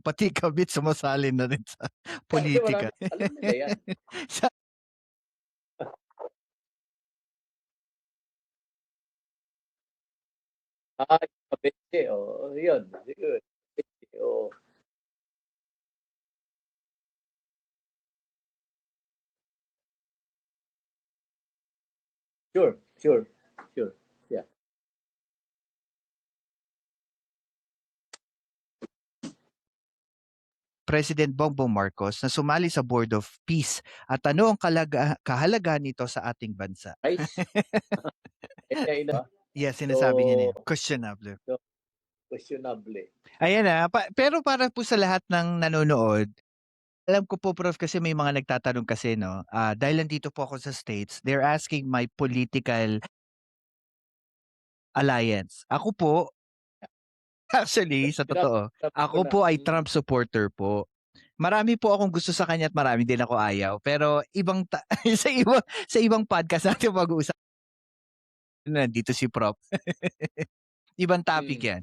Pati kabit sumasali na rin sa Kasi politika. marami alam nila yan. Sa Kabete, oo, yun, yun. Oo. Sure, sure, sure. Yeah. President Bongbong Marcos na sumali sa Board of Peace at ano ang kahalagahan nito sa ating bansa? Nice. Yes, sinasabi niya na So, yan. Questionable. so questionable. Ayan na, pero para po sa lahat ng nanonood, alam ko po Prof kasi may mga nagtatanong kasi 'no, dahil nandito po ako sa States, they're asking my political alliance. Ako po, actually sa Sinabi totoo, sinabi ko ako na, po ay Trump supporter po. Marami po akong gusto sa kanya at marami din ako ayaw. Pero ibang sa ibang podcast natin pag-uusapan nandito si Prof. Ibang topic mm. 'yan.